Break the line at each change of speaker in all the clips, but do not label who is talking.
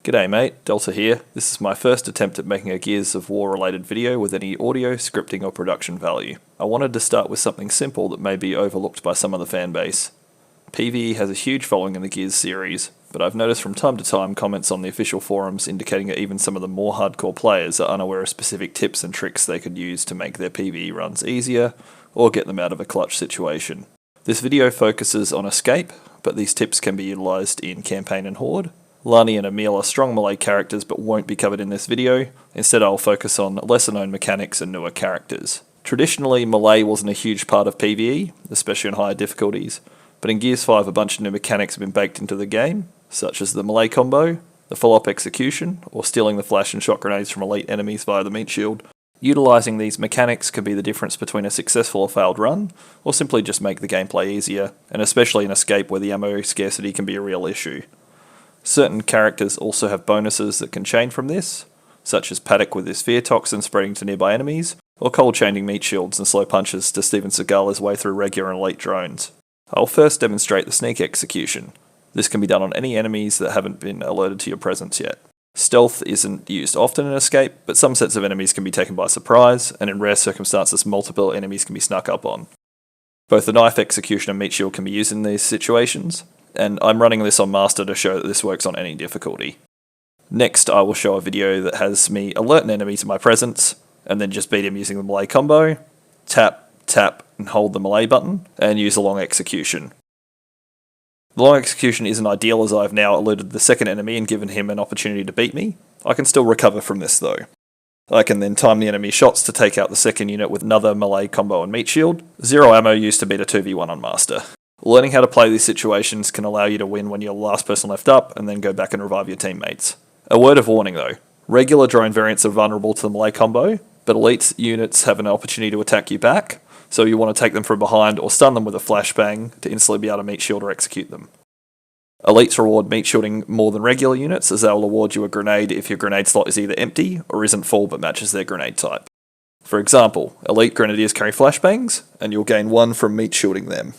G'day mate, Delta here. This is my first attempt at making a Gears of War related video with any audio, scripting or production value. I wanted to start with something simple that may be overlooked by some of the fanbase. PvE has a huge following in the Gears series, but I've noticed from time to time comments on the official forums indicating that even some of the more hardcore players are unaware of specific tips and tricks they could use to make their PvE runs easier, or get them out of a clutch situation. This video focuses on escape, but these tips can be utilised in campaign and horde. Lani and Emil are strong melee characters but won't be covered in this video. Instead I'll focus on lesser known mechanics and newer characters. Traditionally melee wasn't a huge part of PvE, especially in higher difficulties, but in Gears 5 a bunch of new mechanics have been baked into the game, such as the melee combo, the follow-up execution, or stealing the flash and shot grenades from elite enemies via the meat shield. Utilising these mechanics can be the difference between a successful or failed run, or simply just make the gameplay easier, and especially in escape where the ammo scarcity can be a real issue. Certain characters also have bonuses that can chain from this, such as Paddock with his fear toxin spreading to nearby enemies, or cold chaining meat shields and slow punches to Steven Seagal his way through regular and elite drones. I'll first demonstrate the sneak execution. This can be done on any enemies that haven't been alerted to your presence yet. Stealth isn't used often in escape, but some sets of enemies can be taken by surprise, and in rare circumstances multiple enemies can be snuck up on. Both the knife execution and meat shield can be used in these situations, and I'm running this on Master to show that this works on any difficulty. Next I will show a video that has me alert an enemy to my presence, and then just beat him using the melee combo, tap, tap, and hold the melee button, and use a long execution. The long execution isn't ideal as I have now alerted the second enemy and given him an opportunity to beat me. I can still recover from this though. I can then time the enemy shots to take out the second unit with another melee combo and meat shield. Zero ammo used to beat a 2v1 on Master. Learning how to play these situations can allow you to win when you're the last person left up and then go back and revive your teammates. A word of warning though, regular drone variants are vulnerable to the melee combo, but elite units have an opportunity to attack you back, so you want to take them from behind or stun them with a flashbang to instantly be able to meat shield or execute them. Elites reward meat shielding more than regular units as they will award you a grenade if your grenade slot is either empty or isn't full but matches their grenade type. For example, elite grenadiers carry flashbangs, and you'll gain 1 from meat shielding them.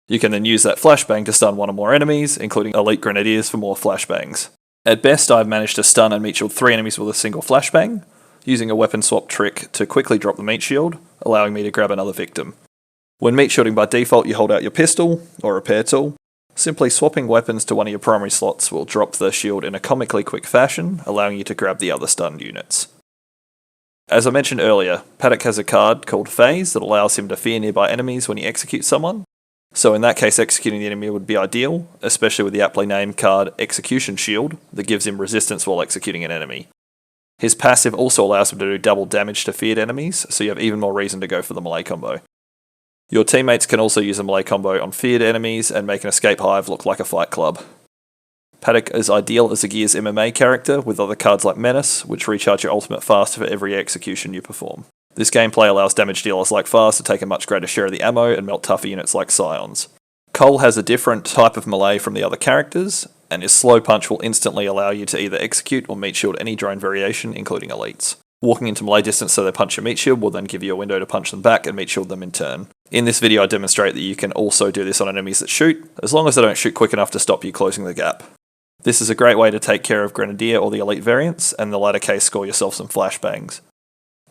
You can then use that flashbang to stun 1 or more enemies, including elite grenadiers for more flashbangs. At best I've managed to stun and meat shield 3 enemies with a single flashbang, using a weapon swap trick to quickly drop the meat shield, allowing me to grab another victim. When meat shielding by default you hold out your pistol, or repair tool. Simply swapping weapons to one of your primary slots will drop the shield in a comically quick fashion, allowing you to grab the other stunned units. As I mentioned earlier, Paddock has a card called Phase that allows him to fear nearby enemies when he executes someone. So in that case executing the enemy would be ideal, especially with the aptly named card Execution Shield that gives him resistance while executing an enemy. His passive also allows him to do double damage to feared enemies, so you have even more reason to go for the melee combo. Your teammates can also use a melee combo on feared enemies and make an escape hive look like a fight club. Paddock is ideal as a Gears MMA character with other cards like Menace, which recharge your ultimate faster for every execution you perform. This gameplay allows damage dealers like Fast to take a much greater share of the ammo and melt tougher units like Scions. Cole has a different type of melee from the other characters, and his slow punch will instantly allow you to either execute or meat shield any drone variation, including elites. Walking into melee distance so they punch your meat shield will then give you a window to punch them back and meat shield them in turn. In this video I demonstrate that you can also do this on enemies that shoot, as long as they don't shoot quick enough to stop you closing the gap. This is a great way to take care of Grenadier or the elite variants, and in the latter case score yourself some flashbangs.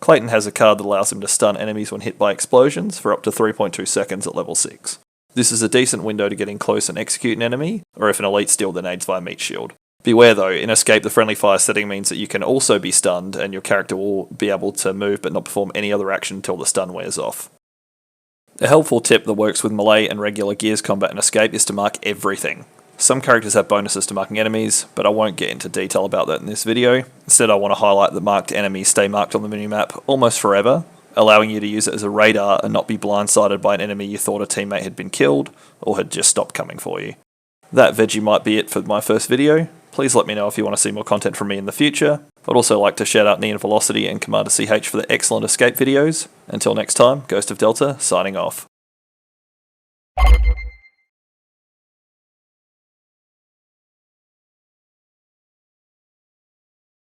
Clayton has a card that allows him to stun enemies when hit by explosions for up to 3.2 seconds at level 6. This is a decent window to get in close and execute an enemy, or if an elite steal the nades via meat shield. Beware though, in Escape the friendly fire setting means that you can also be stunned and your character will be able to move but not perform any other action until the stun wears off. A helpful tip that works with melee and regular Gears combat and Escape is to mark everything. Some characters have bonuses to marking enemies, but I won't get into detail about that in this video. Instead I want to highlight that marked enemies stay marked on the minimap almost forever, allowing you to use it as a radar and not be blindsided by an enemy you thought a teammate had been killed or had just stopped coming for you. That veggie might be it for my first video. Please let me know if you want to see more content from me in the future. I'd also like to shout out Neon Velocity and Commander CH for the excellent Escape videos. Until next time, Ghost of Delta signing off.